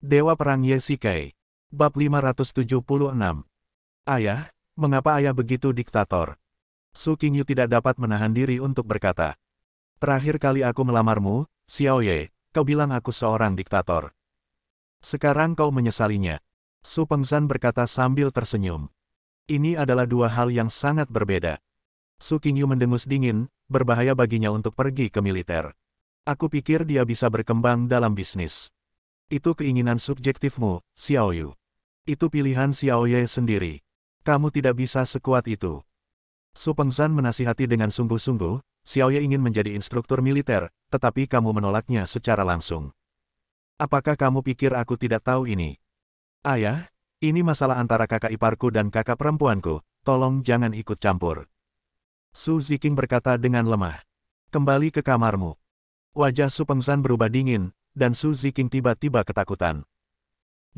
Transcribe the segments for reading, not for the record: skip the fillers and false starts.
Dewa Perang Ye Shikai. Bab 576. Ayah, mengapa ayah begitu diktator? Su Qingyu tidak dapat menahan diri untuk berkata. Terakhir kali aku melamarmu, Xiao Ye, kau bilang aku seorang diktator. Sekarang kau menyesalinya. Su Pengzan berkata sambil tersenyum. Ini adalah dua hal yang sangat berbeda. Su Qingyu mendengus dingin, berbahaya baginya untuk pergi ke militer. Aku pikir dia bisa berkembang dalam bisnis. Itu keinginan subjektifmu, Xiao Yu. Itu pilihan Xiao Ye sendiri. Kamu tidak bisa sekuat itu. Su Pengzan menasihati dengan sungguh-sungguh, Xiao Ye ingin menjadi instruktur militer, tetapi kamu menolaknya secara langsung. Apakah kamu pikir aku tidak tahu ini? Ayah, ini masalah antara kakak iparku dan kakak perempuanku, tolong jangan ikut campur. Su Ziqing berkata dengan lemah. Kembali ke kamarmu. Wajah Su Pengzan berubah dingin, dan Su Ziqing tiba-tiba ketakutan.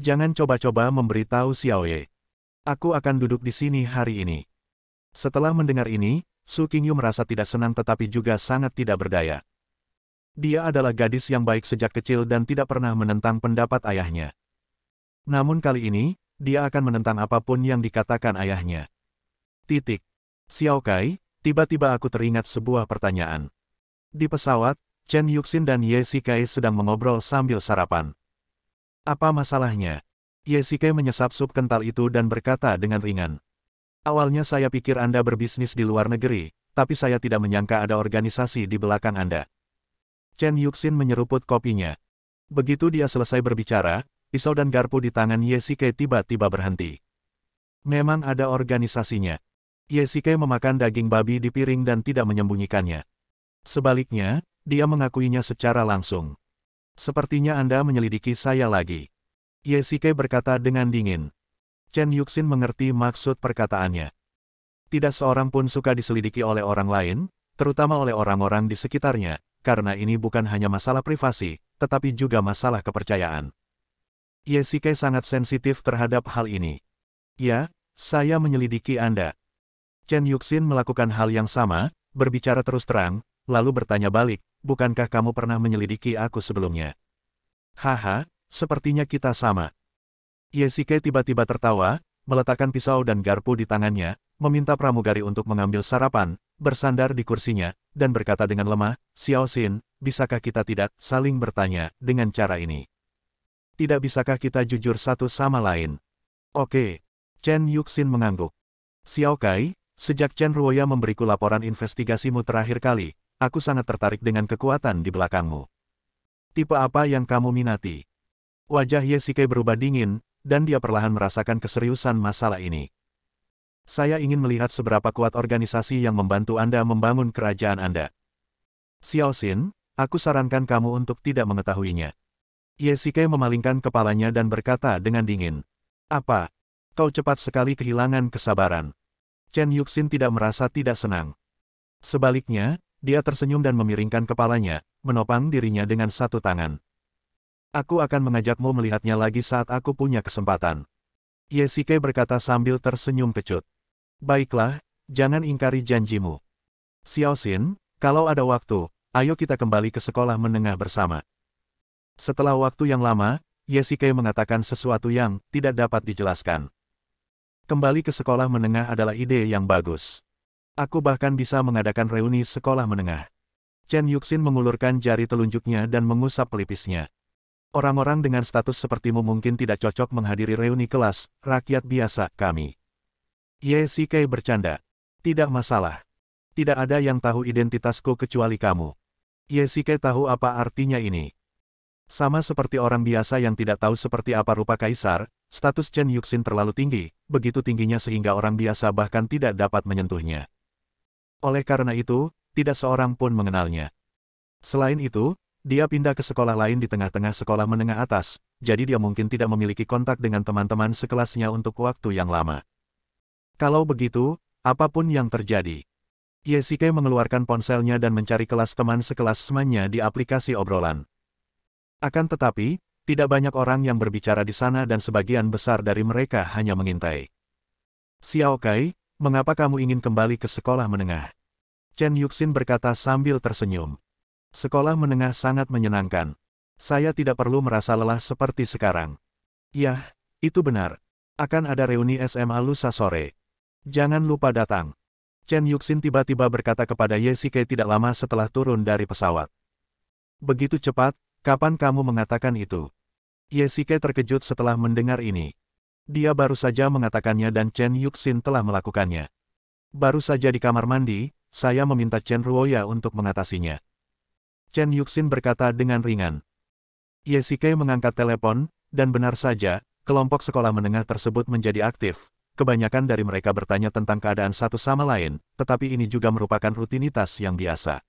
Jangan coba-coba memberitahu Xiao Ye. Aku akan duduk di sini hari ini. Setelah mendengar ini, Su Qingyu merasa tidak senang tetapi juga sangat tidak berdaya. Dia adalah gadis yang baik sejak kecil dan tidak pernah menentang pendapat ayahnya. Namun kali ini, dia akan menentang apapun yang dikatakan ayahnya. Xiao Kai, tiba-tiba aku teringat sebuah pertanyaan. Di pesawat, Chen Yuxin dan Ye Shikai sedang mengobrol sambil sarapan. Apa masalahnya? Ye Shikai menyesap sup kental itu dan berkata dengan ringan. Awalnya saya pikir Anda berbisnis di luar negeri, tapi saya tidak menyangka ada organisasi di belakang Anda. Chen Yuxin menyeruput kopinya. Begitu dia selesai berbicara, pisau dan garpu di tangan Ye Shikai tiba-tiba berhenti. Memang ada organisasinya. Ye Shikai memakan daging babi di piring dan tidak menyembunyikannya. Sebaliknya, dia mengakuinya secara langsung. Sepertinya Anda menyelidiki saya lagi. Ye Shikai berkata dengan dingin. Chen Yuxin mengerti maksud perkataannya. Tidak seorang pun suka diselidiki oleh orang lain, terutama oleh orang-orang di sekitarnya, karena ini bukan hanya masalah privasi, tetapi juga masalah kepercayaan. Ye Shikai sangat sensitif terhadap hal ini. Ya, saya menyelidiki Anda. Chen Yuxin melakukan hal yang sama, berbicara terus terang, lalu bertanya balik, bukankah kamu pernah menyelidiki aku sebelumnya? Haha, sepertinya kita sama. Ye Shikai tiba-tiba tertawa, meletakkan pisau dan garpu di tangannya, meminta pramugari untuk mengambil sarapan, bersandar di kursinya, dan berkata dengan lemah, Xiao Xin, bisakah kita tidak saling bertanya dengan cara ini? Tidak bisakah kita jujur satu sama lain? Oke. Chen Yuxin mengangguk. Xiao Kai, sejak Chen Ruoya memberiku laporan investigasimu terakhir kali, aku sangat tertarik dengan kekuatan di belakangmu. Tipe apa yang kamu minati? Wajah Ye Shikai berubah dingin, dan dia perlahan merasakan keseriusan masalah ini. Saya ingin melihat seberapa kuat organisasi yang membantu Anda membangun kerajaan Anda. Xiao Xin, aku sarankan kamu untuk tidak mengetahuinya. Ye Shikai memalingkan kepalanya dan berkata dengan dingin. Apa? Kau cepat sekali kehilangan kesabaran. Chen Yuxin tidak merasa tidak senang. Sebaliknya, dia tersenyum dan memiringkan kepalanya, menopang dirinya dengan satu tangan. Aku akan mengajakmu melihatnya lagi saat aku punya kesempatan. Ye Shikai berkata sambil tersenyum kecut. Baiklah, jangan ingkari janjimu. Xiao Xin, kalau ada waktu, ayo kita kembali ke sekolah menengah bersama. Setelah waktu yang lama, Ye Shikai mengatakan sesuatu yang tidak dapat dijelaskan. Kembali ke sekolah menengah adalah ide yang bagus. Aku bahkan bisa mengadakan reuni sekolah menengah. Chen Yuxin mengulurkan jari telunjuknya dan mengusap pelipisnya. Orang-orang dengan status sepertimu mungkin tidak cocok menghadiri reuni kelas, rakyat biasa, kami. Ye Shikai bercanda. Tidak masalah. Tidak ada yang tahu identitasku kecuali kamu. Ye Shikai tahu apa artinya ini. Sama seperti orang biasa yang tidak tahu seperti apa rupa kaisar, status Chen Yuxin terlalu tinggi, begitu tingginya sehingga orang biasa bahkan tidak dapat menyentuhnya. Oleh karena itu, tidak seorang pun mengenalnya. Selain itu, dia pindah ke sekolah lain di tengah-tengah sekolah menengah atas, jadi dia mungkin tidak memiliki kontak dengan teman-teman sekelasnya untuk waktu yang lama. Kalau begitu, apapun yang terjadi. Ye Shikai mengeluarkan ponselnya dan mencari kelas teman sekelas temannya di aplikasi obrolan. Akan tetapi, tidak banyak orang yang berbicara di sana dan sebagian besar dari mereka hanya mengintai. Xiao Kai, mengapa kamu ingin kembali ke sekolah menengah? Chen Yuxin berkata sambil tersenyum. Sekolah menengah sangat menyenangkan. Saya tidak perlu merasa lelah seperti sekarang. Yah, itu benar. Akan ada reuni SMA lusa sore. Jangan lupa datang. Chen Yuxin tiba-tiba berkata kepada Ye Shike tidak lama setelah turun dari pesawat. Begitu cepat, kapan kamu mengatakan itu? Ye Shike terkejut setelah mendengar ini. Dia baru saja mengatakannya dan Chen Yuxin telah melakukannya. Baru saja di kamar mandi, saya meminta Chen Ruoya untuk mengatasinya. Chen Yuxin berkata dengan ringan. Ye Shike mengangkat telepon, dan benar saja, kelompok sekolah menengah tersebut menjadi aktif. Kebanyakan dari mereka bertanya tentang keadaan satu sama lain, tetapi ini juga merupakan rutinitas yang biasa.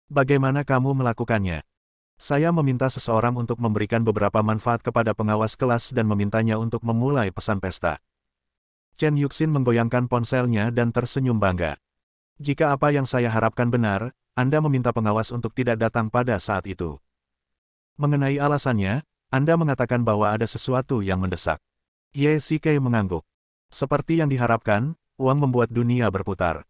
Bagaimana kamu melakukannya? Saya meminta seseorang untuk memberikan beberapa manfaat kepada pengawas kelas dan memintanya untuk memulai pesan pesta. Chen Yuxin menggoyangkan ponselnya dan tersenyum bangga. Jika apa yang saya harapkan benar, Anda meminta pengawas untuk tidak datang pada saat itu. Mengenai alasannya, Anda mengatakan bahwa ada sesuatu yang mendesak. Ye Shike mengangguk. Seperti yang diharapkan, uang membuat dunia berputar.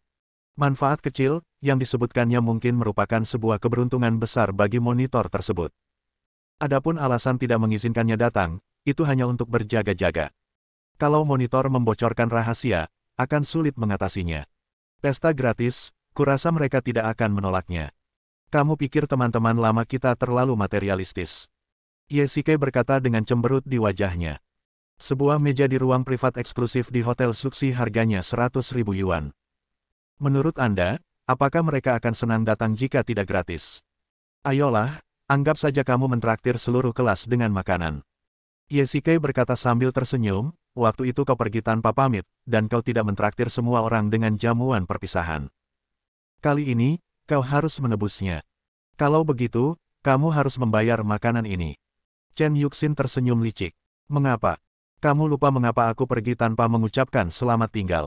Manfaat kecil, yang disebutkannya mungkin merupakan sebuah keberuntungan besar bagi monitor tersebut. Adapun alasan tidak mengizinkannya datang, itu hanya untuk berjaga-jaga. Kalau monitor membocorkan rahasia, akan sulit mengatasinya. Pesta gratis, kurasa mereka tidak akan menolaknya. Kamu pikir teman-teman lama kita terlalu materialistis? Ye Shike berkata dengan cemberut di wajahnya. Sebuah meja di ruang privat eksklusif di Hotel Suksi harganya 100.000 yuan. Menurut Anda, apakah mereka akan senang datang jika tidak gratis? Ayolah, anggap saja kamu mentraktir seluruh kelas dengan makanan. Ye Shike berkata sambil tersenyum, waktu itu kau pergi tanpa pamit, dan kau tidak mentraktir semua orang dengan jamuan perpisahan. Kali ini, kau harus menebusnya. Kalau begitu, kamu harus membayar makanan ini. Chen Yuxin tersenyum licik. Mengapa? Kamu lupa mengapa aku pergi tanpa mengucapkan selamat tinggal?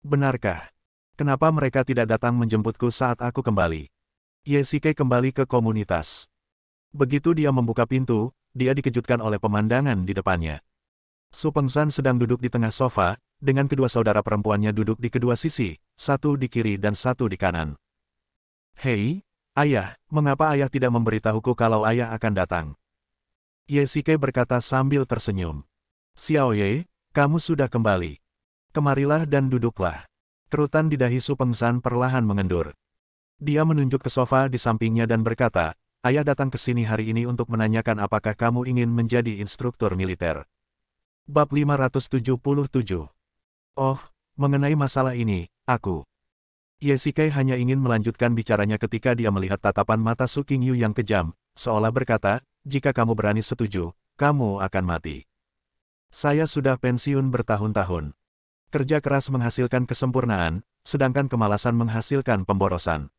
Benarkah? Kenapa mereka tidak datang menjemputku saat aku kembali? Ye Shike kembali ke komunitas. Begitu dia membuka pintu, dia dikejutkan oleh pemandangan di depannya. Su Pengsan sedang duduk di tengah sofa, dengan kedua saudara perempuannya duduk di kedua sisi, satu di kiri dan satu di kanan. Hei, ayah, mengapa ayah tidak memberitahuku kalau ayah akan datang? Ye Shike berkata sambil tersenyum. Xiaoye, kamu sudah kembali. Kemarilah dan duduklah. Kerutan di dahi Su Pengsan perlahan mengendur. Dia menunjuk ke sofa di sampingnya dan berkata, ayah datang ke sini hari ini untuk menanyakan apakah kamu ingin menjadi instruktur militer. Bab 577. Oh, mengenai masalah ini, aku. Ye Shike hanya ingin melanjutkan bicaranya ketika dia melihat tatapan mata Su Qingyu yang kejam, seolah berkata, jika kamu berani setuju, kamu akan mati. Saya sudah pensiun bertahun-tahun. Kerja keras menghasilkan kesempurnaan, sedangkan kemalasan menghasilkan pemborosan.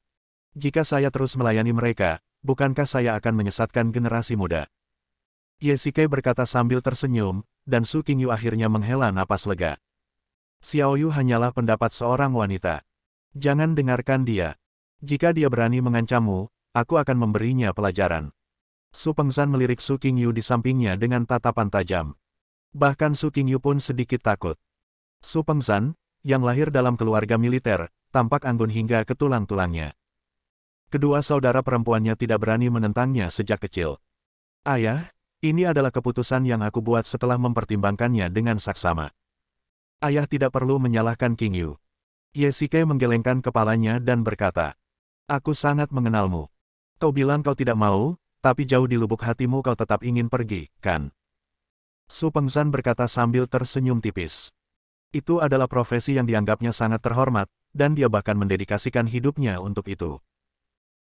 Jika saya terus melayani mereka, bukankah saya akan menyesatkan generasi muda? Ye Shike berkata sambil tersenyum, dan Su Qingyu akhirnya menghela napas lega. Xiaoyu hanyalah pendapat seorang wanita. Jangan dengarkan dia. Jika dia berani mengancammu, aku akan memberinya pelajaran. Su Pengsan melirik Su Qingyu di sampingnya dengan tatapan tajam. Bahkan Su Qingyu pun sedikit takut. Su Pengsan, yang lahir dalam keluarga militer, tampak anggun hingga ke tulang-tulangnya. Kedua saudara perempuannya tidak berani menentangnya sejak kecil. Ayah, ini adalah keputusan yang aku buat setelah mempertimbangkannya dengan saksama. Ayah tidak perlu menyalahkan Qingyu. Ye Shike menggelengkan kepalanya dan berkata, aku sangat mengenalmu. Kau bilang kau tidak mau, tapi jauh di lubuk hatimu kau tetap ingin pergi, kan? Su Pengsan berkata sambil tersenyum tipis. Itu adalah profesi yang dianggapnya sangat terhormat, dan dia bahkan mendedikasikan hidupnya untuk itu.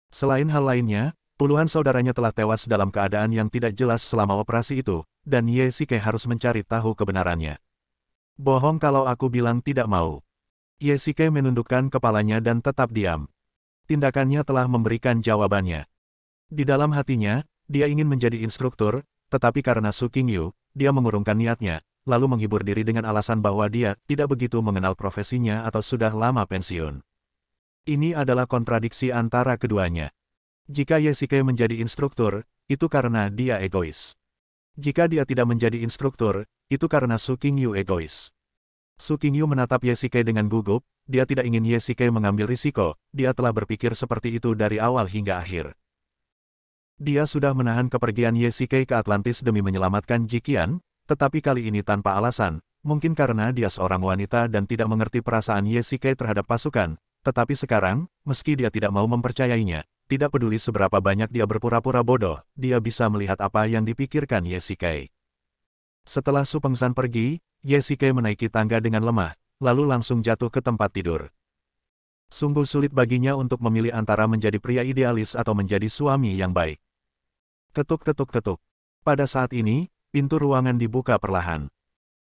Selain hal lainnya, puluhan saudaranya telah tewas dalam keadaan yang tidak jelas selama operasi itu, dan Ye Shike harus mencari tahu kebenarannya. Bohong kalau aku bilang tidak mau. Ye Shike menundukkan kepalanya dan tetap diam. Tindakannya telah memberikan jawabannya. Di dalam hatinya, dia ingin menjadi instruktur, tetapi karena Su Qingyu, dia mengurungkan niatnya, lalu menghibur diri dengan alasan bahwa dia tidak begitu mengenal profesinya atau sudah lama pensiun. Ini adalah kontradiksi antara keduanya. Jika Ye Shike menjadi instruktur, itu karena dia egois. Jika dia tidak menjadi instruktur, itu karena Su Qingyu egois. Su Qingyu menatap Ye Shike dengan gugup, dia tidak ingin Ye Shike mengambil risiko, dia telah berpikir seperti itu dari awal hingga akhir. Dia sudah menahan kepergian Ye Shikei ke Atlantis demi menyelamatkan Jiqian, tetapi kali ini tanpa alasan, mungkin karena dia seorang wanita dan tidak mengerti perasaan Ye Shikei terhadap pasukan, tetapi sekarang, meski dia tidak mau mempercayainya, tidak peduli seberapa banyak dia berpura-pura bodoh, dia bisa melihat apa yang dipikirkan Ye Shikei. Setelah Su Pengsan pergi, Ye Shikei menaiki tangga dengan lemah, lalu langsung jatuh ke tempat tidur. Sungguh sulit baginya untuk memilih antara menjadi pria idealis atau menjadi suami yang baik. Ketuk ketuk ketuk. Pada saat ini, pintu ruangan dibuka perlahan.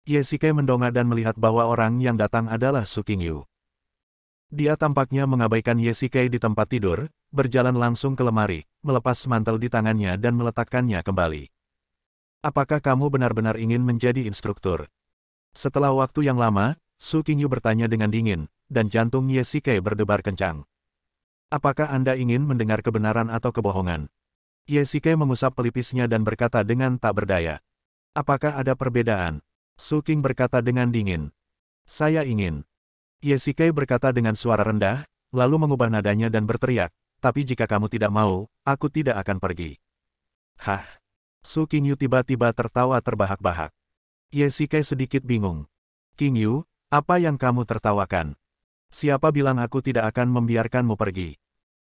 Ye Shikei mendongak dan melihat bahwa orang yang datang adalah Su Qingyu. Dia tampaknya mengabaikan Ye Shikei di tempat tidur, berjalan langsung ke lemari, melepas mantel di tangannya dan meletakkannya kembali. Apakah kamu benar-benar ingin menjadi instruktur? Setelah waktu yang lama, Su Qingyu bertanya dengan dingin, dan jantung Ye Shikei berdebar kencang. Apakah Anda ingin mendengar kebenaran atau kebohongan? Ye Shikei mengusap pelipisnya dan berkata dengan tak berdaya. Apakah ada perbedaan? Su Qing berkata dengan dingin. Saya ingin. Ye Shikei berkata dengan suara rendah, lalu mengubah nadanya dan berteriak, tapi jika kamu tidak mau, aku tidak akan pergi. Hah? Su Qingyu tiba-tiba tertawa terbahak-bahak. Ye Shikei sedikit bingung. Qingyu, apa yang kamu tertawakan? Siapa bilang aku tidak akan membiarkanmu pergi?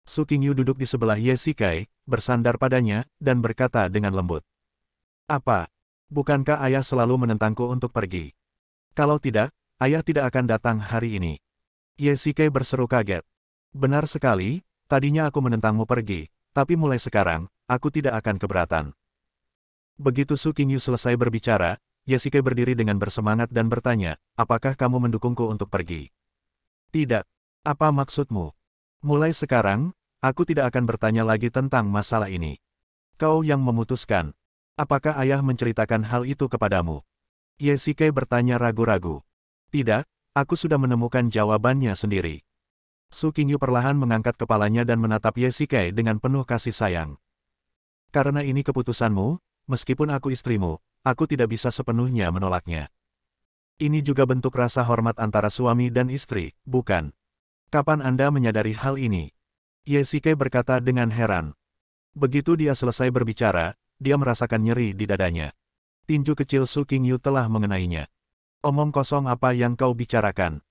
Su Qingyu duduk di sebelah Ye Shikei, bersandar padanya, dan berkata dengan lembut. Apa? Bukankah ayah selalu menentangku untuk pergi? Kalau tidak, ayah tidak akan datang hari ini. Ye Shikei berseru kaget. Benar sekali, tadinya aku menentangmu pergi, tapi mulai sekarang, aku tidak akan keberatan. Begitu Su Qingyu selesai berbicara, Ye Shikei berdiri dengan bersemangat dan bertanya, apakah kamu mendukungku untuk pergi? Tidak. Apa maksudmu? Mulai sekarang, aku tidak akan bertanya lagi tentang masalah ini. Kau yang memutuskan. Apakah ayah menceritakan hal itu kepadamu? Ye Shikei bertanya ragu-ragu. Tidak, aku sudah menemukan jawabannya sendiri. Su Qingyu perlahan mengangkat kepalanya dan menatap Ye Shikei dengan penuh kasih sayang. Karena ini keputusanmu, meskipun aku istrimu, aku tidak bisa sepenuhnya menolaknya. Ini juga bentuk rasa hormat antara suami dan istri, bukan? Kapan Anda menyadari hal ini? Ye Shikei berkata dengan heran. Begitu dia selesai berbicara, dia merasakan nyeri di dadanya. Tinju kecil Su Qingyu telah mengenainya. Omong kosong apa yang kau bicarakan?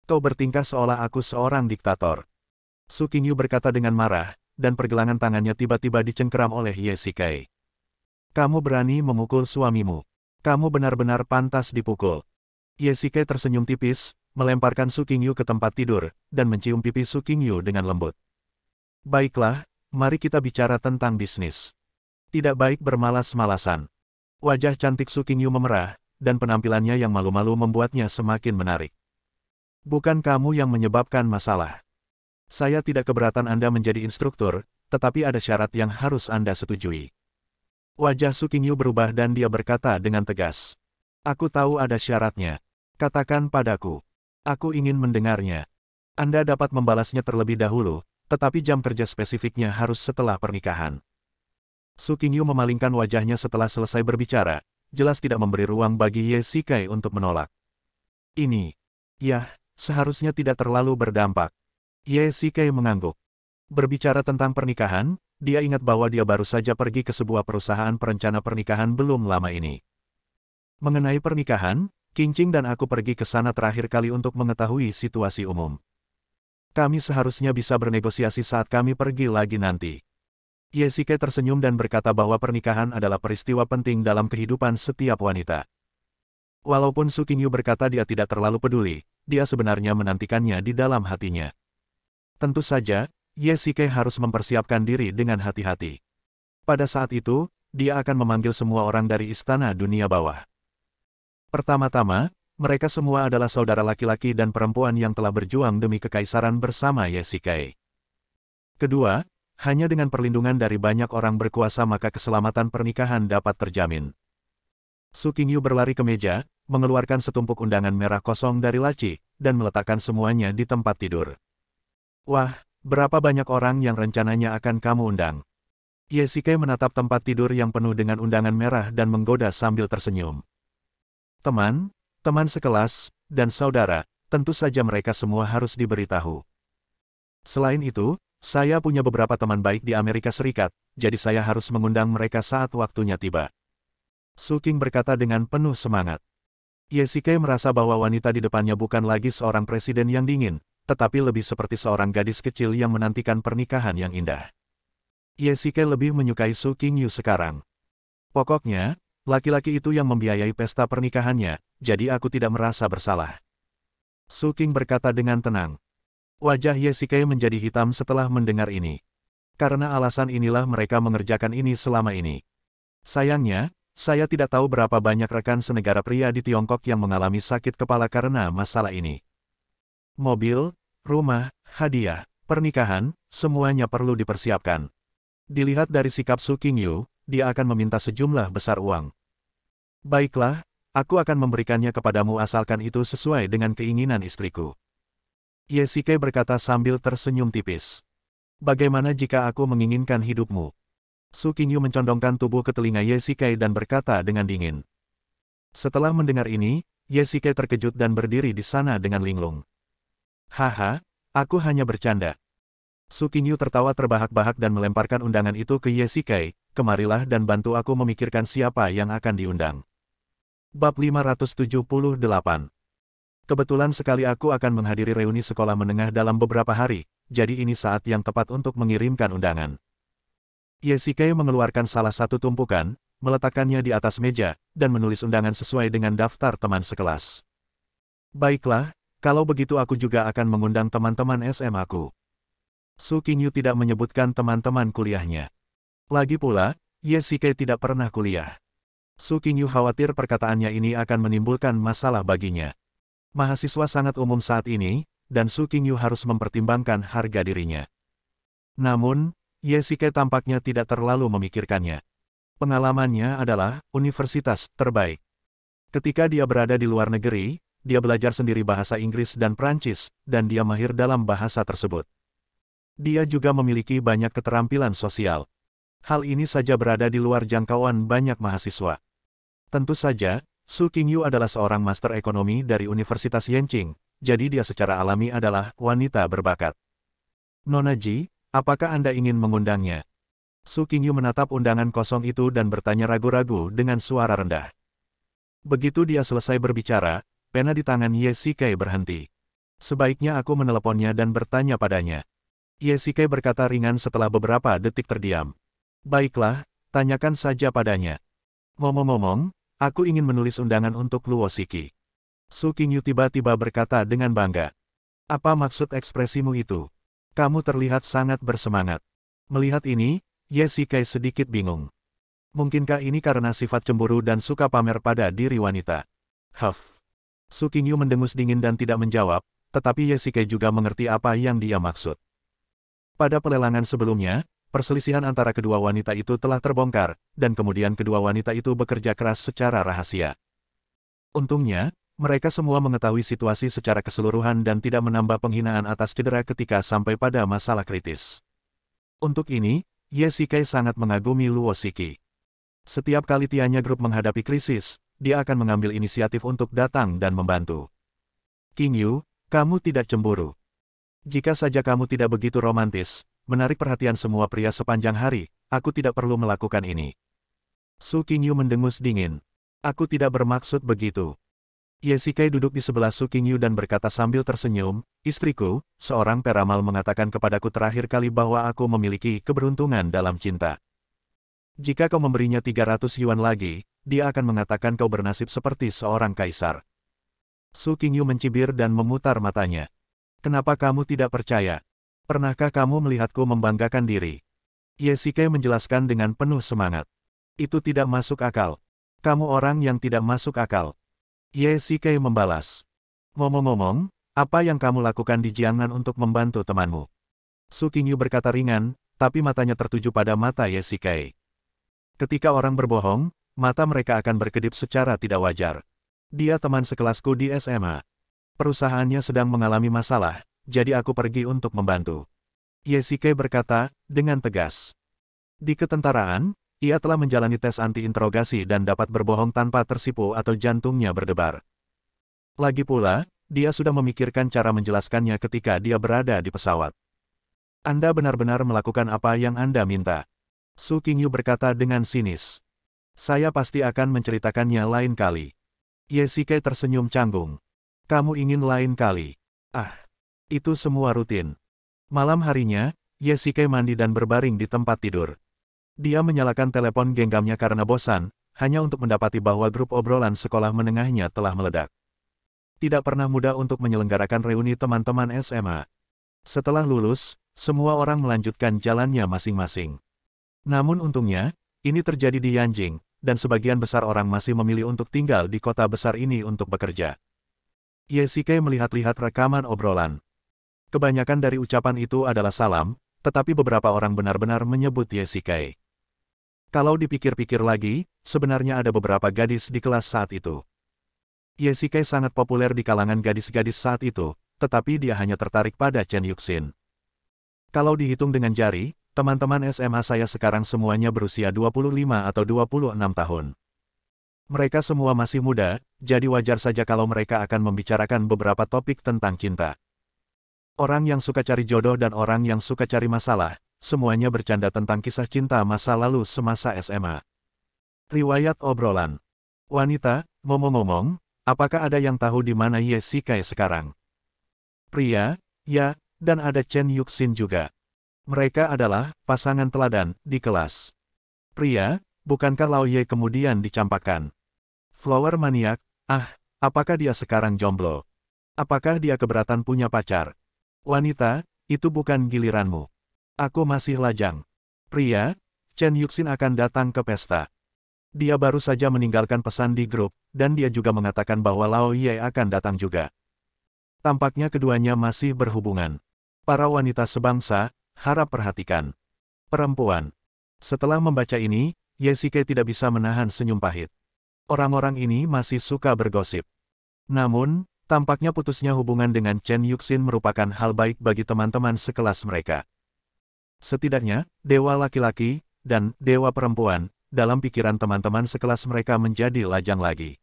Kau bertingkah seolah aku seorang diktator. Su Qingyu berkata dengan marah, dan pergelangan tangannya tiba-tiba dicengkeram oleh Ye Shikei. Kamu berani memukul suamimu. Kamu benar-benar pantas dipukul. Ye Shikei tersenyum tipis, melemparkan Su Qingyu ke tempat tidur, dan mencium pipi Su Qingyu dengan lembut. Baiklah, mari kita bicara tentang bisnis. Tidak baik bermalas-malasan. Wajah cantik Su Qingyu memerah, dan penampilannya yang malu-malu membuatnya semakin menarik. Bukan kamu yang menyebabkan masalah. Saya tidak keberatan Anda menjadi instruktur, tetapi ada syarat yang harus Anda setujui. Wajah Su Qingyu berubah dan dia berkata dengan tegas. Aku tahu ada syaratnya. Katakan padaku. Aku ingin mendengarnya. Anda dapat membalasnya terlebih dahulu, tetapi jam kerja spesifiknya harus setelah pernikahan. Su Qingyu memalingkan wajahnya setelah selesai berbicara, jelas tidak memberi ruang bagi Ye Shikei untuk menolak. Ini, ya, seharusnya tidak terlalu berdampak. Ye Shikei mengangguk. Berbicara tentang pernikahan, dia ingat bahwa dia baru saja pergi ke sebuah perusahaan perencana pernikahan belum lama ini. Mengenai pernikahan, Qingqing dan aku pergi ke sana terakhir kali untuk mengetahui situasi umum. Kami seharusnya bisa bernegosiasi saat kami pergi lagi nanti. Ye Shikei tersenyum dan berkata bahwa pernikahan adalah peristiwa penting dalam kehidupan setiap wanita. Walaupun Su Qingyu berkata dia tidak terlalu peduli, dia sebenarnya menantikannya di dalam hatinya. Tentu saja, Ye Shikei harus mempersiapkan diri dengan hati-hati. Pada saat itu, dia akan memanggil semua orang dari istana dunia bawah. Pertama-tama, mereka semua adalah saudara laki-laki dan perempuan yang telah berjuang demi kekaisaran bersama Ye Shikei. Kedua, hanya dengan perlindungan dari banyak orang berkuasa maka keselamatan pernikahan dapat terjamin. Su Qingyu berlari ke meja, mengeluarkan setumpuk undangan merah kosong dari laci, dan meletakkan semuanya di tempat tidur. Wah, berapa banyak orang yang rencananya akan kamu undang? Ye Shikei menatap tempat tidur yang penuh dengan undangan merah dan menggoda sambil tersenyum. Teman, teman sekelas, dan saudara, tentu saja mereka semua harus diberitahu. Selain itu, saya punya beberapa teman baik di Amerika Serikat, jadi saya harus mengundang mereka saat waktunya tiba. Su King berkata dengan penuh semangat. Ye Shikai merasa bahwa wanita di depannya bukan lagi seorang presiden yang dingin, tetapi lebih seperti seorang gadis kecil yang menantikan pernikahan yang indah. Ye Shikai lebih menyukai Su Qingyu sekarang. Pokoknya, laki-laki itu yang membiayai pesta pernikahannya, jadi aku tidak merasa bersalah. Su King berkata dengan tenang. Wajah Ye Shikai menjadi hitam setelah mendengar ini. Karena alasan inilah mereka mengerjakan ini selama ini. Sayangnya, saya tidak tahu berapa banyak rekan senegara pria di Tiongkok yang mengalami sakit kepala karena masalah ini. Mobil, rumah, hadiah, pernikahan, semuanya perlu dipersiapkan. Dilihat dari sikap Su Qingyu, dia akan meminta sejumlah besar uang. Baiklah, aku akan memberikannya kepadamu asalkan itu sesuai dengan keinginan istriku. Ye Shikai berkata sambil tersenyum tipis. Bagaimana jika aku menginginkan hidupmu? Su Qingyu mencondongkan tubuh ke telinga Ye Shikai dan berkata dengan dingin. Setelah mendengar ini, Ye Shikai terkejut dan berdiri di sana dengan linglung. Haha, aku hanya bercanda. Su Qingyu tertawa terbahak-bahak dan melemparkan undangan itu ke Ye Shikai, kemarilah dan bantu aku memikirkan siapa yang akan diundang. Bab 578. Kebetulan sekali aku akan menghadiri reuni sekolah menengah dalam beberapa hari, jadi ini saat yang tepat untuk mengirimkan undangan. Ye Shikai mengeluarkan salah satu tumpukan, meletakkannya di atas meja, dan menulis undangan sesuai dengan daftar teman sekelas. Baiklah, kalau begitu aku juga akan mengundang teman-teman SMA-ku. Su Qingyu tidak menyebutkan teman-teman kuliahnya. Lagi pula, Ye Shikai tidak pernah kuliah. Su Qingyu khawatir perkataannya ini akan menimbulkan masalah baginya. Mahasiswa sangat umum saat ini, dan Su Qingyu harus mempertimbangkan harga dirinya. Namun, Ye Shikai tampaknya tidak terlalu memikirkannya. Pengalamannya adalah universitas terbaik. Ketika dia berada di luar negeri, dia belajar sendiri bahasa Inggris dan Prancis, dan dia mahir dalam bahasa tersebut. Dia juga memiliki banyak keterampilan sosial. Hal ini saja berada di luar jangkauan banyak mahasiswa. Tentu saja, Su Qingyu adalah seorang master ekonomi dari Universitas Yenching, jadi dia secara alami adalah wanita berbakat. Nona Ji, apakah Anda ingin mengundangnya? Su Qingyu menatap undangan kosong itu dan bertanya ragu-ragu dengan suara rendah. Begitu dia selesai berbicara, pena di tangan Ye Shikai berhenti. Sebaiknya aku meneleponnya dan bertanya padanya. Ye Shikai berkata ringan setelah beberapa detik terdiam. Baiklah, tanyakan saja padanya. Ngomong-ngomong, aku ingin menulis undangan untuk Luo Shiki. Su Qingyu tiba-tiba berkata dengan bangga. Apa maksud ekspresimu itu? Kamu terlihat sangat bersemangat. Melihat ini, Ye Shikai sedikit bingung. Mungkinkah ini karena sifat cemburu dan suka pamer pada diri wanita? Huff. Su Qingyu mendengus dingin dan tidak menjawab, tetapi Ye Shikai juga mengerti apa yang dia maksud. Pada pelelangan sebelumnya, perselisihan antara kedua wanita itu telah terbongkar, dan kemudian kedua wanita itu bekerja keras secara rahasia. Untungnya, mereka semua mengetahui situasi secara keseluruhan dan tidak menambah penghinaan atas cedera ketika sampai pada masalah kritis. Untuk ini, Ye Shikai sangat mengagumi Luo Shiki. Setiap kali Tianya Group menghadapi krisis, dia akan mengambil inisiatif untuk datang dan membantu. Qingyu, kamu tidak cemburu. Jika saja kamu tidak begitu romantis, menarik perhatian semua pria sepanjang hari, aku tidak perlu melakukan ini. Su Qingyu mendengus dingin. Aku tidak bermaksud begitu. Ye Shikai duduk di sebelah Su Qingyu dan berkata sambil tersenyum, istriku, seorang peramal mengatakan kepadaku terakhir kali bahwa aku memiliki keberuntungan dalam cinta. Jika kau memberinya 300 yuan lagi, dia akan mengatakan kau bernasib seperti seorang kaisar. Su Qingyu mencibir dan memutar matanya. Kenapa kamu tidak percaya? Pernahkah kamu melihatku membanggakan diri? Ye Shikai menjelaskan dengan penuh semangat. Itu tidak masuk akal. Kamu orang yang tidak masuk akal. Ye Shikai membalas. Ngomong-ngomong, apa yang kamu lakukan di Jiangnan untuk membantu temanmu? Su Qingyu berkata ringan, tapi matanya tertuju pada mata Ye Shikai. Ketika orang berbohong, mata mereka akan berkedip secara tidak wajar. Dia teman sekelasku di SMA. Perusahaannya sedang mengalami masalah, jadi aku pergi untuk membantu. Ye Shikai berkata, dengan tegas. Di ketentaraan, ia telah menjalani tes anti-interogasi dan dapat berbohong tanpa tersipu atau jantungnya berdebar. Lagi pula, dia sudah memikirkan cara menjelaskannya ketika dia berada di pesawat. Anda benar-benar melakukan apa yang Anda minta. Su Qingyu berkata dengan sinis. Saya pasti akan menceritakannya lain kali. Ye Shikai tersenyum canggung. Kamu ingin lain kali? Ah, itu semua rutin. Malam harinya, Ye Shikai mandi dan berbaring di tempat tidur. Dia menyalakan telepon genggamnya karena bosan, hanya untuk mendapati bahwa grup obrolan sekolah menengahnya telah meledak. Tidak pernah mudah untuk menyelenggarakan reuni teman-teman SMA. Setelah lulus, semua orang melanjutkan jalannya masing-masing. Namun untungnya, ini terjadi di Yanjing, dan sebagian besar orang masih memilih untuk tinggal di kota besar ini untuk bekerja. Ye Shikai melihat-lihat rekaman obrolan. Kebanyakan dari ucapan itu adalah salam, tetapi beberapa orang benar-benar menyebut Ye Shikai. Kalau dipikir-pikir lagi, sebenarnya ada beberapa gadis di kelas saat itu. Ye Shikai sangat populer di kalangan gadis-gadis saat itu, tetapi dia hanya tertarik pada Chen Yuxin. Kalau dihitung dengan jari, teman-teman SMA saya sekarang semuanya berusia 25 atau 26 tahun. Mereka semua masih muda, jadi wajar saja kalau mereka akan membicarakan beberapa topik tentang cinta. Orang yang suka cari jodoh dan orang yang suka cari masalah, semuanya bercanda tentang kisah cinta masa lalu semasa SMA. Riwayat obrolan. Wanita, ngomong-ngomong, apakah ada yang tahu di mana Ye Shikai sekarang? Pria, ya, dan ada Chen Yuxin juga. Mereka adalah pasangan teladan di kelas. Pria, bukankah Lao Ye kemudian dicampakkan? Flower maniak, apakah dia sekarang jomblo? Apakah dia keberatan punya pacar? Wanita, itu bukan giliranmu. Aku masih lajang. Pria, Chen Yuxin akan datang ke pesta. Dia baru saja meninggalkan pesan di grup, dan dia juga mengatakan bahwa Lao Ye akan datang juga. Tampaknya keduanya masih berhubungan. Para wanita sebangsa, harap perhatikan. Perempuan. Setelah membaca ini, Ye Shikai tidak bisa menahan senyum pahit. Orang-orang ini masih suka bergosip. Namun, tampaknya putusnya hubungan dengan Chen Yuxin merupakan hal baik bagi teman-teman sekelas mereka. Setidaknya, dewa laki-laki, dan dewa perempuan, dalam pikiran teman-teman sekelas mereka menjadi lajang lagi.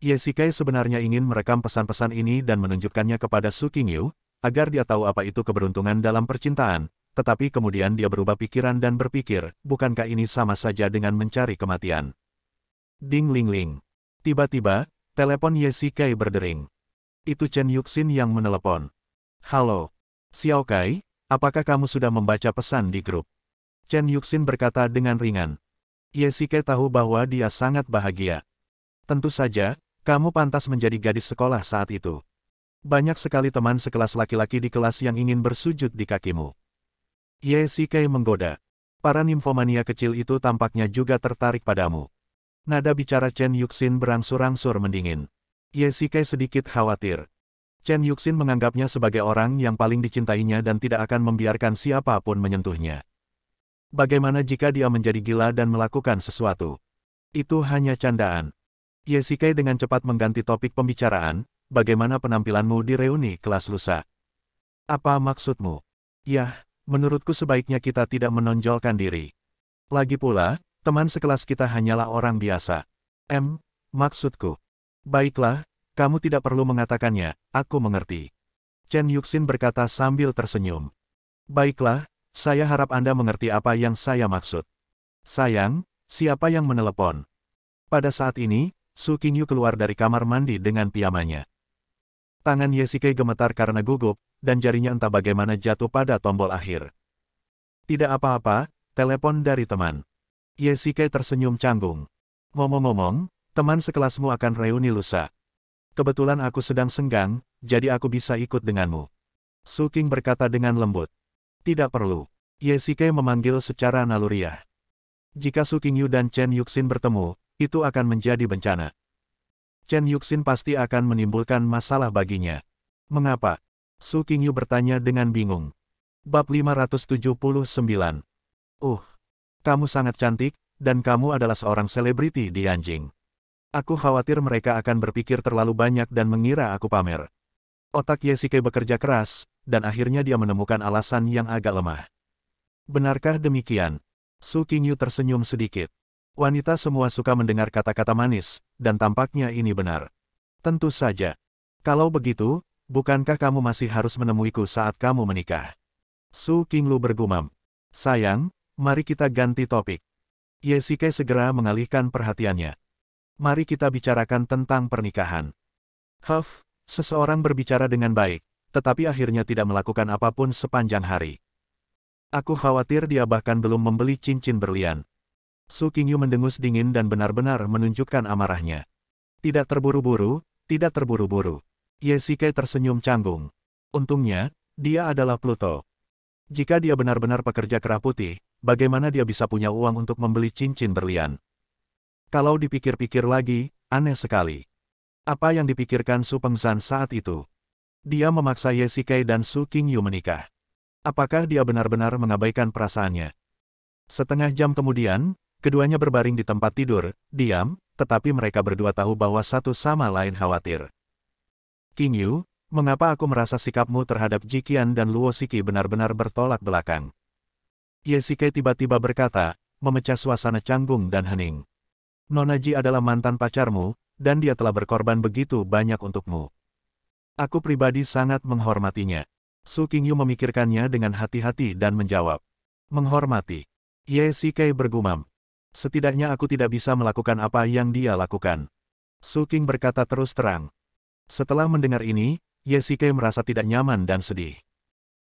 Ye Shikai sebenarnya ingin merekam pesan-pesan ini dan menunjukkannya kepada Su Qingyu, agar dia tahu apa itu keberuntungan dalam percintaan, tetapi kemudian dia berubah pikiran dan berpikir, bukankah ini sama saja dengan mencari kematian? Ding ling ling. Tiba-tiba, telepon Ye Shikai berdering. Itu Chen Yuxin yang menelepon. Halo. Xiao Kai, apakah kamu sudah membaca pesan di grup? Chen Yuxin berkata dengan ringan. Ye Shikai tahu bahwa dia sangat bahagia. Tentu saja, kamu pantas menjadi gadis sekolah saat itu. Banyak sekali teman sekelas laki-laki di kelas yang ingin bersujud di kakimu. Ye Shikai menggoda. Para nimfomania kecil itu tampaknya juga tertarik padamu. Nada bicara Chen Yuxin berangsur-angsur mendingin. Ye Shikai sedikit khawatir. Chen Yuxin menganggapnya sebagai orang yang paling dicintainya dan tidak akan membiarkan siapapun menyentuhnya. Bagaimana jika dia menjadi gila dan melakukan sesuatu? Itu hanya candaan. Ye Shikai dengan cepat mengganti topik pembicaraan, bagaimana penampilanmu di reuni kelas lusa? Apa maksudmu? Yah, menurutku sebaiknya kita tidak menonjolkan diri. Lagi pula, teman sekelas kita hanyalah orang biasa. Maksudku. Baiklah, kamu tidak perlu mengatakannya, aku mengerti. Chen Yuxin berkata sambil tersenyum. Baiklah, saya harap Anda mengerti apa yang saya maksud. Sayang, siapa yang menelepon? Pada saat ini, Su Qingyu keluar dari kamar mandi dengan piyamanya. Tangan Ye Shikai gemetar karena gugup, dan jarinya entah bagaimana jatuh pada tombol akhir. Tidak apa-apa, telepon dari teman. Ye Shikai tersenyum canggung. Ngomong-ngomong, teman sekelasmu akan reuni lusa. Kebetulan aku sedang senggang, jadi aku bisa ikut denganmu. Su Qing berkata dengan lembut. Tidak perlu. Ye Shikai memanggil secara naluriah. Jika Su Qingyu dan Chen Yuxin bertemu, itu akan menjadi bencana. Chen Yuxin pasti akan menimbulkan masalah baginya. Mengapa? Su Qingyu bertanya dengan bingung. Bab 579. Kamu sangat cantik, dan kamu adalah seorang selebriti di Yanjing. Aku khawatir mereka akan berpikir terlalu banyak dan mengira aku pamer. Otak Ye Shikai bekerja keras, dan akhirnya dia menemukan alasan yang agak lemah. Benarkah demikian? Su Qingyu tersenyum sedikit. Wanita semua suka mendengar kata-kata manis, dan tampaknya ini benar. Tentu saja. Kalau begitu, bukankah kamu masih harus menemuiku saat kamu menikah? Su Qinglu bergumam. Sayang, mari kita ganti topik. Ye Shikai segera mengalihkan perhatiannya. Mari kita bicarakan tentang pernikahan. Seseorang berbicara dengan baik, tetapi akhirnya tidak melakukan apapun sepanjang hari. Aku khawatir dia bahkan belum membeli cincin berlian. Su Qingyu mendengus dingin dan benar-benar menunjukkan amarahnya. Tidak terburu-buru, tidak terburu-buru. Ye Shikai tersenyum canggung. Untungnya, dia adalah Pluto. Jika dia benar-benar pekerja kerah putih, bagaimana dia bisa punya uang untuk membeli cincin berlian? Kalau dipikir-pikir lagi, aneh sekali. Apa yang dipikirkan Su Pengzan saat itu? Dia memaksa Ye Shikai dan Su Qingyu menikah. Apakah dia benar-benar mengabaikan perasaannya? Setengah jam kemudian, keduanya berbaring di tempat tidur, diam, tetapi mereka berdua tahu bahwa satu sama lain khawatir. Qingyu, mengapa aku merasa sikapmu terhadap Jiqian dan Luo Shiki benar-benar bertolak belakang? Ye Shikai tiba-tiba berkata, memecah suasana canggung dan hening. Nona Ji adalah mantan pacarmu, dan dia telah berkorban begitu banyak untukmu. Aku pribadi sangat menghormatinya. Su Qingyu memikirkannya dengan hati-hati dan menjawab. Menghormati. Ye Shikai bergumam. Setidaknya aku tidak bisa melakukan apa yang dia lakukan. Su Qing berkata terus terang. Setelah mendengar ini, Ye Shikai merasa tidak nyaman dan sedih.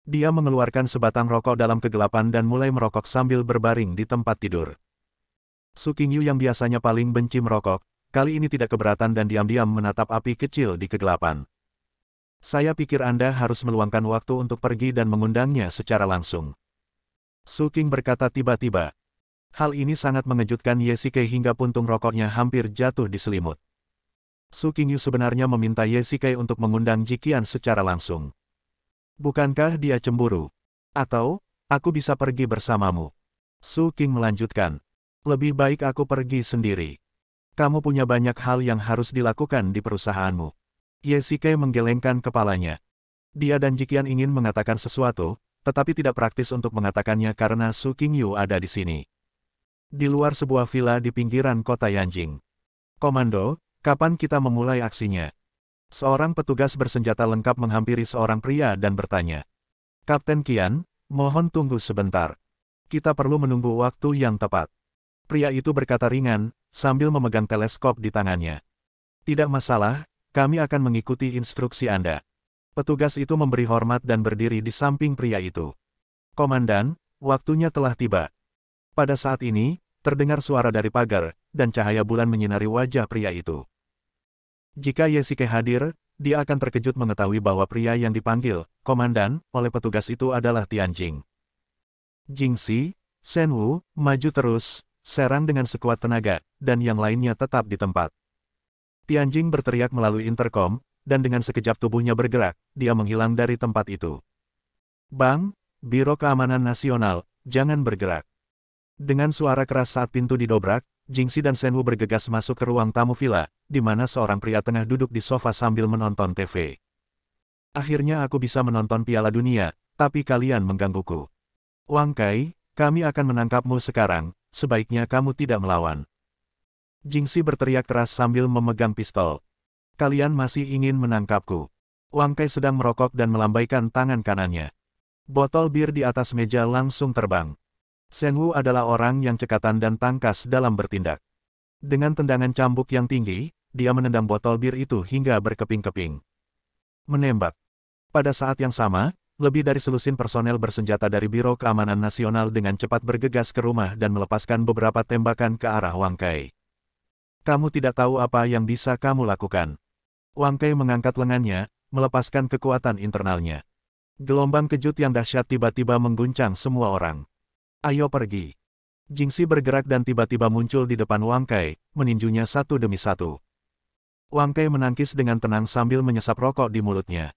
Dia mengeluarkan sebatang rokok dalam kegelapan dan mulai merokok sambil berbaring di tempat tidur. Su Qingyu yang biasanya paling benci merokok, kali ini tidak keberatan dan diam-diam menatap api kecil di kegelapan. Saya pikir Anda harus meluangkan waktu untuk pergi dan mengundangnya secara langsung. Su Qing berkata tiba-tiba. Hal ini sangat mengejutkan Ye Shikai hingga puntung rokoknya hampir jatuh di selimut. Su Qingyu sebenarnya meminta Ye Shikai untuk mengundang Jiqian secara langsung. Bukankah dia cemburu? Atau, aku bisa pergi bersamamu? Su Qing melanjutkan. Lebih baik aku pergi sendiri. Kamu punya banyak hal yang harus dilakukan di perusahaanmu. Ye Shikai menggelengkan kepalanya. Dia dan Jiqian ingin mengatakan sesuatu, tetapi tidak praktis untuk mengatakannya karena Su Qingyu ada di sini. Di luar sebuah villa di pinggiran kota Yanjing. Komando, kapan kita memulai aksinya? Seorang petugas bersenjata lengkap menghampiri seorang pria dan bertanya. Kapten Qian, mohon tunggu sebentar. Kita perlu menunggu waktu yang tepat. Pria itu berkata ringan, sambil memegang teleskop di tangannya. Tidak masalah, kami akan mengikuti instruksi Anda. Petugas itu memberi hormat dan berdiri di samping pria itu. Komandan, waktunya telah tiba. Pada saat ini, terdengar suara dari pagar, dan cahaya bulan menyinari wajah pria itu. Jika Ye Shikai hadir, dia akan terkejut mengetahui bahwa pria yang dipanggil, Komandan, oleh petugas itu adalah Tianjing. Jingxi, Shen Wu, maju terus, serang dengan sekuat tenaga, dan yang lainnya tetap di tempat. Tianjing berteriak melalui interkom, dan dengan sekejap tubuhnya bergerak, dia menghilang dari tempat itu. Bang, Biro Keamanan Nasional, jangan bergerak. Dengan suara keras saat pintu didobrak, Jingxi dan Shen Wu bergegas masuk ke ruang tamu villa, di mana seorang pria tengah duduk di sofa sambil menonton TV. Akhirnya aku bisa menonton Piala Dunia, tapi kalian menggangguku. Wang Kai, kami akan menangkapmu sekarang, sebaiknya kamu tidak melawan. Jingxi berteriak keras sambil memegang pistol. Kalian masih ingin menangkapku. Wang Kai sedang merokok dan melambaikan tangan kanannya. Botol bir di atas meja langsung terbang. Shen Wu adalah orang yang cekatan dan tangkas dalam bertindak. Dengan tendangan cambuk yang tinggi, dia menendang botol bir itu hingga berkeping-keping. Menembak. Pada saat yang sama, lebih dari selusin personel bersenjata dari Biro Keamanan Nasional dengan cepat bergegas ke rumah dan melepaskan beberapa tembakan ke arah Wang Kai. Kamu tidak tahu apa yang bisa kamu lakukan. Wang Kai mengangkat lengannya, melepaskan kekuatan internalnya. Gelombang kejut yang dahsyat tiba-tiba mengguncang semua orang. Ayo pergi. Jingxi bergerak dan tiba-tiba muncul di depan Wang Kai, meninjunya satu demi satu. Wang Kai menangkis dengan tenang sambil menyesap rokok di mulutnya.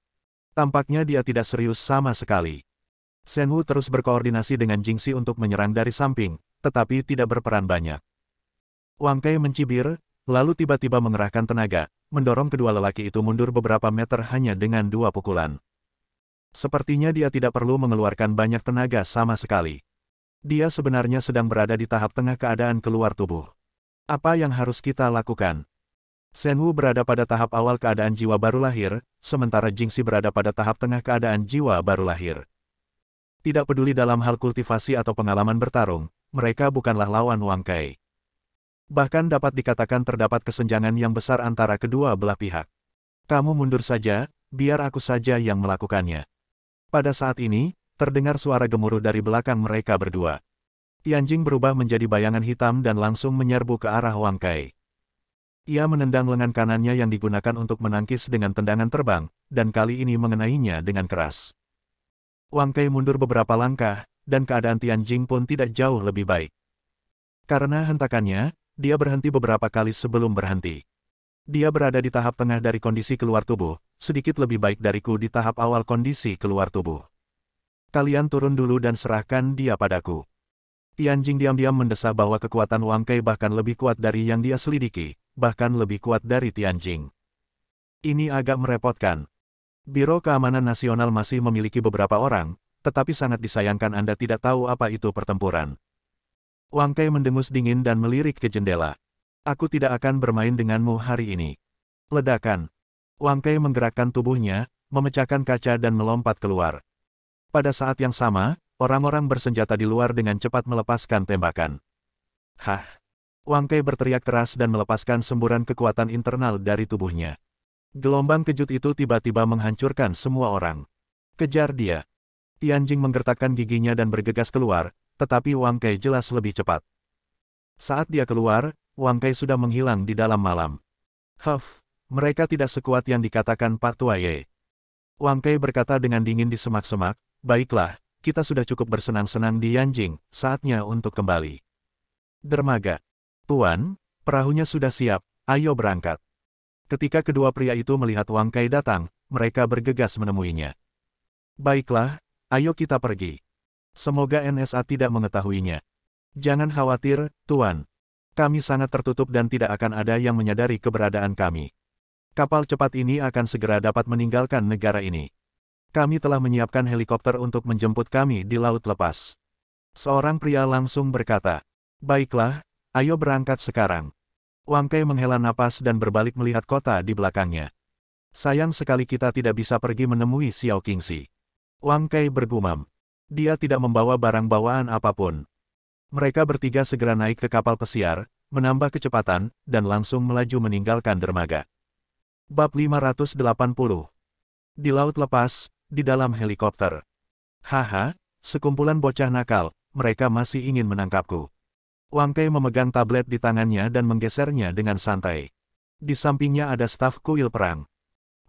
Tampaknya dia tidak serius sama sekali. Shen Wu terus berkoordinasi dengan Jingxi untuk menyerang dari samping, tetapi tidak berperan banyak. Wang Kai mencibir, lalu tiba-tiba mengerahkan tenaga, mendorong kedua lelaki itu mundur beberapa meter hanya dengan 2 pukulan. Sepertinya dia tidak perlu mengeluarkan banyak tenaga sama sekali. Dia sebenarnya sedang berada di tahap tengah keadaan keluar tubuh. Apa yang harus kita lakukan? Shen Wu berada pada tahap awal keadaan jiwa baru lahir, sementara Jingxi berada pada tahap tengah keadaan jiwa baru lahir. Tidak peduli dalam hal kultivasi atau pengalaman bertarung, mereka bukanlah lawan Wang Kai. Bahkan dapat dikatakan terdapat kesenjangan yang besar antara kedua belah pihak. Kamu mundur saja, biar aku saja yang melakukannya. Pada saat ini, terdengar suara gemuruh dari belakang mereka berdua. Tianjing berubah menjadi bayangan hitam dan langsung menyerbu ke arah Wang Kai. Ia menendang lengan kanannya yang digunakan untuk menangkis dengan tendangan terbang, dan kali ini mengenainya dengan keras. Wang Kai mundur beberapa langkah, dan keadaan Tianjing pun tidak jauh lebih baik. Karena hentakannya, dia berhenti beberapa kali sebelum berhenti. Dia berada di tahap tengah dari kondisi keluar tubuh, sedikit lebih baik dariku di tahap awal kondisi keluar tubuh. Kalian turun dulu dan serahkan dia padaku. Tianjing diam-diam mendesah bahwa kekuatan Wang Kai bahkan lebih kuat dari yang dia selidiki, bahkan lebih kuat dari Tianjing. Ini agak merepotkan. Biro Keamanan Nasional masih memiliki beberapa orang, tetapi sangat disayangkan Anda tidak tahu apa itu pertempuran. Wang Kai mendengus dingin dan melirik ke jendela. Aku tidak akan bermain denganmu hari ini. Ledakan. Wang Kai menggerakkan tubuhnya, memecahkan kaca dan melompat keluar. Pada saat yang sama, orang-orang bersenjata di luar dengan cepat melepaskan tembakan. Hah! Wang Kai berteriak keras dan melepaskan semburan kekuatan internal dari tubuhnya. Gelombang kejut itu tiba-tiba menghancurkan semua orang. Kejar dia. Tianjing menggertakkan giginya dan bergegas keluar, tetapi Wang Kai jelas lebih cepat. Saat dia keluar, Wang Kai sudah menghilang di dalam malam. Huff, mereka tidak sekuat yang dikatakan Pak Tuaye. Wang Kai berkata dengan dingin di semak-semak, baiklah, kita sudah cukup bersenang-senang di Yanjing, saatnya untuk kembali. Dermaga. Tuan, perahunya sudah siap, ayo berangkat. Ketika kedua pria itu melihat Wang Kai datang, mereka bergegas menemuinya. Baiklah, ayo kita pergi. Semoga NSA tidak mengetahuinya. Jangan khawatir, Tuan. Kami sangat tertutup dan tidak akan ada yang menyadari keberadaan kami. Kapal cepat ini akan segera dapat meninggalkan negara ini. Kami telah menyiapkan helikopter untuk menjemput kami di laut lepas. Seorang pria langsung berkata, baiklah, ayo berangkat sekarang. Wang Kai menghela napas dan berbalik melihat kota di belakangnya. Sayang sekali kita tidak bisa pergi menemui Xiao Qingxi. Wang Kai bergumam. Dia tidak membawa barang bawaan apapun. Mereka bertiga segera naik ke kapal pesiar, menambah kecepatan, dan langsung melaju meninggalkan dermaga. Bab 580. Di laut lepas, di dalam helikopter. Haha, sekumpulan bocah nakal, mereka masih ingin menangkapku. Wang Kai memegang tablet di tangannya dan menggesernya dengan santai. Di sampingnya ada staf kuil perang.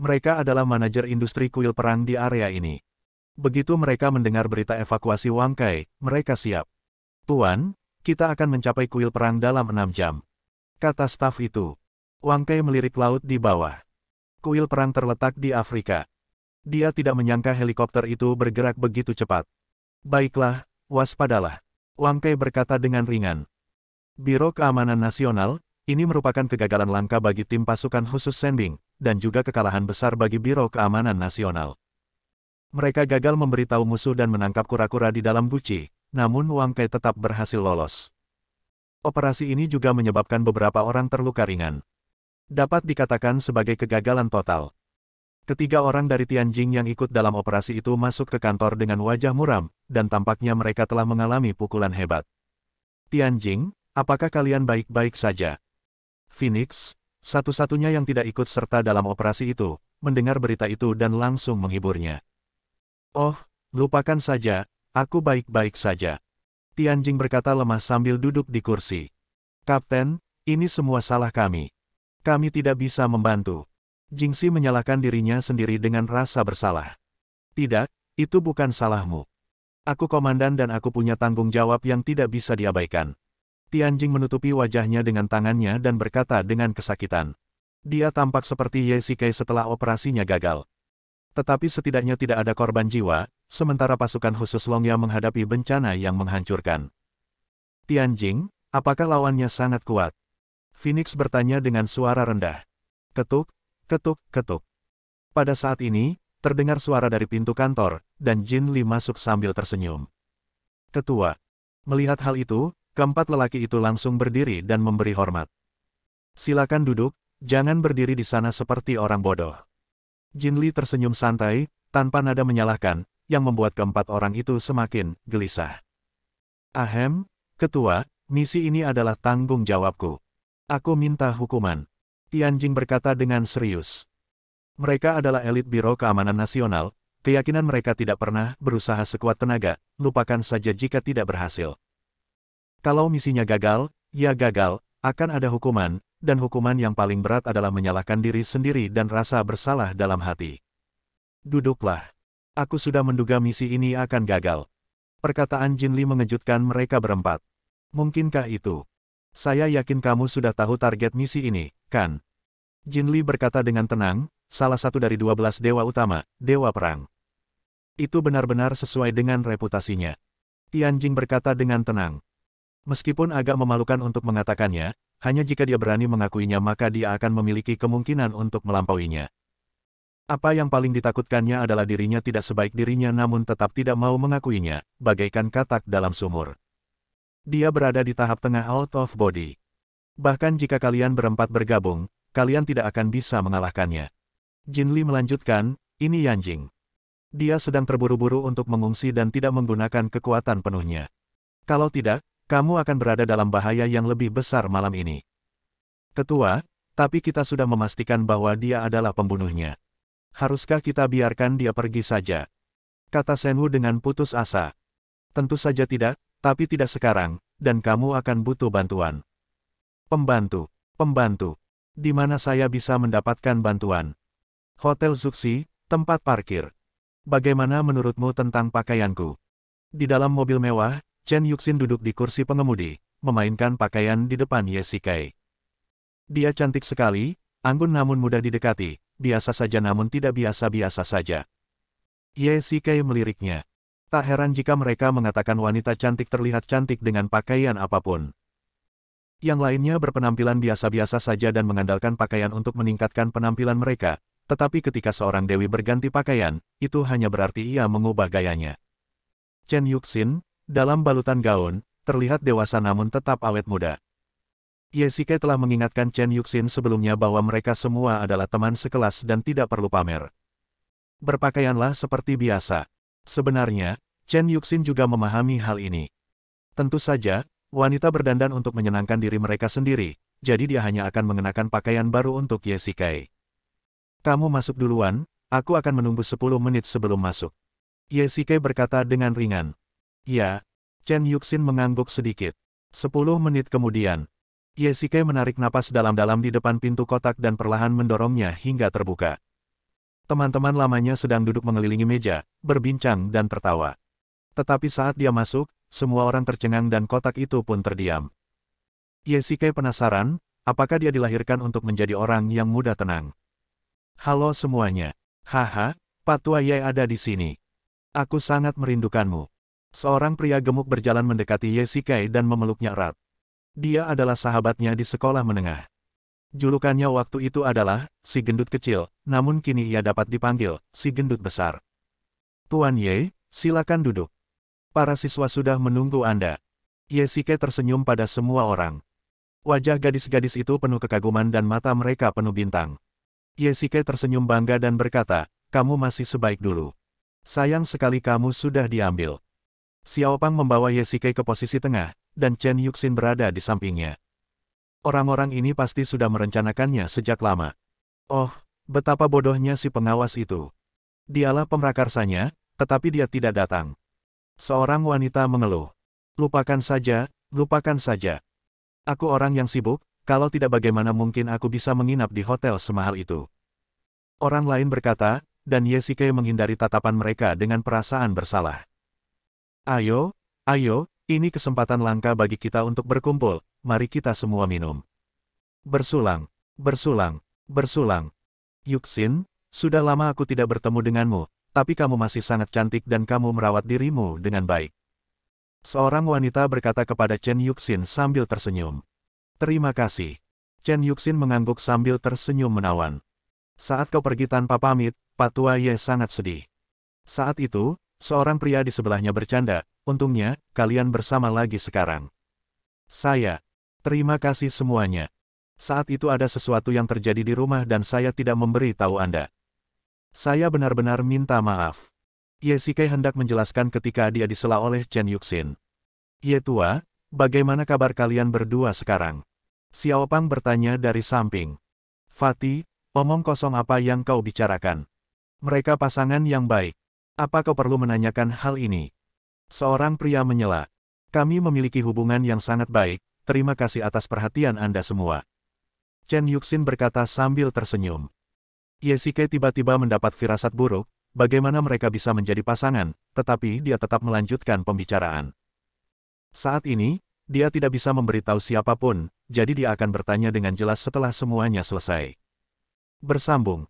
Mereka adalah manajer industri kuil perang di area ini. Begitu mereka mendengar berita evakuasi Wang Kai, mereka siap. Tuan, kita akan mencapai kuil perang dalam 6 jam. Kata staf itu. Wang Kai melirik laut di bawah. Kuil perang terletak di Afrika. Dia tidak menyangka helikopter itu bergerak begitu cepat. Baiklah, waspadalah. Wang Kai berkata dengan ringan. Biro Keamanan Nasional, ini merupakan kegagalan langka bagi tim pasukan khusus Senbing, dan juga kekalahan besar bagi Biro Keamanan Nasional. Mereka gagal memberitahu musuh dan menangkap kura-kura di dalam guci, namun Wang Kai tetap berhasil lolos. Operasi ini juga menyebabkan beberapa orang terluka ringan. Dapat dikatakan sebagai kegagalan total. Ketiga orang dari Tianjing yang ikut dalam operasi itu masuk ke kantor dengan wajah muram, dan tampaknya mereka telah mengalami pukulan hebat. Tianjing, apakah kalian baik-baik saja? Phoenix, satu-satunya yang tidak ikut serta dalam operasi itu, mendengar berita itu dan langsung menghiburnya. Oh, lupakan saja, aku baik-baik saja. Tianjing berkata lemah sambil duduk di kursi. Kapten, ini semua salah kami. Kami tidak bisa membantu. Jingxi menyalahkan dirinya sendiri dengan rasa bersalah. Tidak, itu bukan salahmu. Aku komandan dan aku punya tanggung jawab yang tidak bisa diabaikan. Tianjing menutupi wajahnya dengan tangannya dan berkata dengan kesakitan. Dia tampak seperti Ye Shikai setelah operasinya gagal. Tetapi setidaknya tidak ada korban jiwa, sementara pasukan khusus Longya menghadapi bencana yang menghancurkan. Tianjing, apakah lawannya sangat kuat? Phoenix bertanya dengan suara rendah. Ketuk, ketuk, ketuk. Pada saat ini, terdengar suara dari pintu kantor, dan Jin Li masuk sambil tersenyum. Ketua. Melihat hal itu, keempat lelaki itu langsung berdiri dan memberi hormat. Silakan duduk, jangan berdiri di sana seperti orang bodoh. Jin Li tersenyum santai, tanpa nada menyalahkan, yang membuat keempat orang itu semakin gelisah. Ahem, Ketua, misi ini adalah tanggung jawabku. Aku minta hukuman. Tianjing berkata dengan serius. Mereka adalah elit Biro Keamanan Nasional, keyakinan mereka tidak pernah berusaha sekuat tenaga, lupakan saja jika tidak berhasil. Kalau misinya gagal, ya gagal, akan ada hukuman, dan hukuman yang paling berat adalah menyalahkan diri sendiri dan rasa bersalah dalam hati. Duduklah. Aku sudah menduga misi ini akan gagal. Perkataan Jin Li mengejutkan mereka berempat. Mungkinkah itu? Saya yakin kamu sudah tahu target misi ini, kan? Jin Li berkata dengan tenang, salah satu dari 12 dewa utama, dewa perang. Itu benar-benar sesuai dengan reputasinya. Tianjing berkata dengan tenang. Meskipun agak memalukan untuk mengatakannya, hanya jika dia berani mengakuinya maka dia akan memiliki kemungkinan untuk melampauinya. Apa yang paling ditakutkannya adalah dirinya tidak sebaik dirinya namun tetap tidak mau mengakuinya, bagaikan katak dalam sumur. Dia berada di tahap tengah out of body. Bahkan jika kalian berempat bergabung, kalian tidak akan bisa mengalahkannya. Jin Li melanjutkan, ini Yanjing. Dia sedang terburu-buru untuk mengungsi dan tidak menggunakan kekuatan penuhnya. Kalau tidak, kamu akan berada dalam bahaya yang lebih besar malam ini. Ketua, tapi kita sudah memastikan bahwa dia adalah pembunuhnya. Haruskah kita biarkan dia pergi saja? Kata Shenwu dengan putus asa. Tentu saja tidak, tapi tidak sekarang, dan kamu akan butuh bantuan. Pembantu. Di mana saya bisa mendapatkan bantuan? Hotel Zuxi, tempat parkir. Bagaimana menurutmu tentang pakaianku? Di dalam mobil mewah, Chen Yuxin duduk di kursi pengemudi, memainkan pakaian di depan Ye Shikai. Dia cantik sekali, anggun namun mudah didekati, biasa saja namun tidak biasa-biasa saja. Ye Shikai meliriknya. Tak heran jika mereka mengatakan wanita cantik terlihat cantik dengan pakaian apapun. Yang lainnya berpenampilan biasa-biasa saja dan mengandalkan pakaian untuk meningkatkan penampilan mereka. Tetapi ketika seorang dewi berganti pakaian, itu hanya berarti ia mengubah gayanya. Chen Yuxin, dalam balutan gaun, terlihat dewasa namun tetap awet muda. Ye Shikai telah mengingatkan Chen Yuxin sebelumnya bahwa mereka semua adalah teman sekelas dan tidak perlu pamer. Berpakaianlah seperti biasa. Sebenarnya, Chen Yuxin juga memahami hal ini. Tentu saja, wanita berdandan untuk menyenangkan diri mereka sendiri, jadi dia hanya akan mengenakan pakaian baru untuk Ye Shikai. Kamu masuk duluan, aku akan menunggu 10 menit sebelum masuk. Ye Shikai berkata dengan ringan. Ya, Chen Yuxin mengangguk sedikit. 10 menit kemudian, Ye Shikai menarik napas dalam-dalam di depan pintu kotak dan perlahan mendorongnya hingga terbuka. Teman-teman lamanya sedang duduk mengelilingi meja, berbincang dan tertawa. Tetapi saat dia masuk, semua orang tercengang dan kotak itu pun terdiam. Ye Shikai penasaran, apakah dia dilahirkan untuk menjadi orang yang mudah tenang. Halo semuanya. Haha, Pak Tua Ye ada di sini. Aku sangat merindukanmu. Seorang pria gemuk berjalan mendekati Ye Shikai dan memeluknya erat. Dia adalah sahabatnya di sekolah menengah. Julukannya waktu itu adalah, si gendut kecil, namun kini ia dapat dipanggil, si gendut besar. Tuan Ye, silakan duduk. Para siswa sudah menunggu Anda. Ye Shikai tersenyum pada semua orang. Wajah gadis-gadis itu penuh kekaguman dan mata mereka penuh bintang. Ye Shikai tersenyum bangga dan berkata, kamu masih sebaik dulu. Sayang sekali kamu sudah diambil. Xiao Pang membawa Ye Shikai ke posisi tengah, dan Chen Yuxin berada di sampingnya. Orang-orang ini pasti sudah merencanakannya sejak lama. Oh, betapa bodohnya si pengawas itu. Dialah pemrakarsanya, tetapi dia tidak datang. Seorang wanita mengeluh. Lupakan saja, lupakan saja. Aku orang yang sibuk, kalau tidak bagaimana mungkin aku bisa menginap di hotel semahal itu. Orang lain berkata, dan Ye Shikai menghindari tatapan mereka dengan perasaan bersalah. Ayo, ini kesempatan langka bagi kita untuk berkumpul, mari kita semua minum. Bersulang. Yuxin, sudah lama aku tidak bertemu denganmu, tapi kamu masih sangat cantik dan kamu merawat dirimu dengan baik. Seorang wanita berkata kepada Chen Yuxin sambil tersenyum. Terima kasih. Chen Yuxin mengangguk sambil tersenyum menawan. Saat kau pergi tanpa pamit, Pak Tua Ye sangat sedih. Saat itu, seorang pria di sebelahnya bercanda, untungnya, kalian bersama lagi sekarang. Terima kasih semuanya. Saat itu ada sesuatu yang terjadi di rumah dan saya tidak memberi tahu Anda. Saya benar-benar minta maaf. Ye Shikai hendak menjelaskan ketika dia disela oleh Chen Yuxin. Ye tua, bagaimana kabar kalian berdua sekarang? Xiao Pang bertanya dari samping. Fatih, omong kosong apa yang kau bicarakan? Mereka pasangan yang baik. Apa kau perlu menanyakan hal ini? Seorang pria menyela. Kami memiliki hubungan yang sangat baik, terima kasih atas perhatian Anda semua. Chen Yuxin berkata sambil tersenyum. Ye Shikai tiba-tiba mendapat firasat buruk, bagaimana mereka bisa menjadi pasangan, tetapi dia tetap melanjutkan pembicaraan. Saat ini, dia tidak bisa memberitahu siapapun, jadi dia akan bertanya dengan jelas setelah semuanya selesai. Bersambung.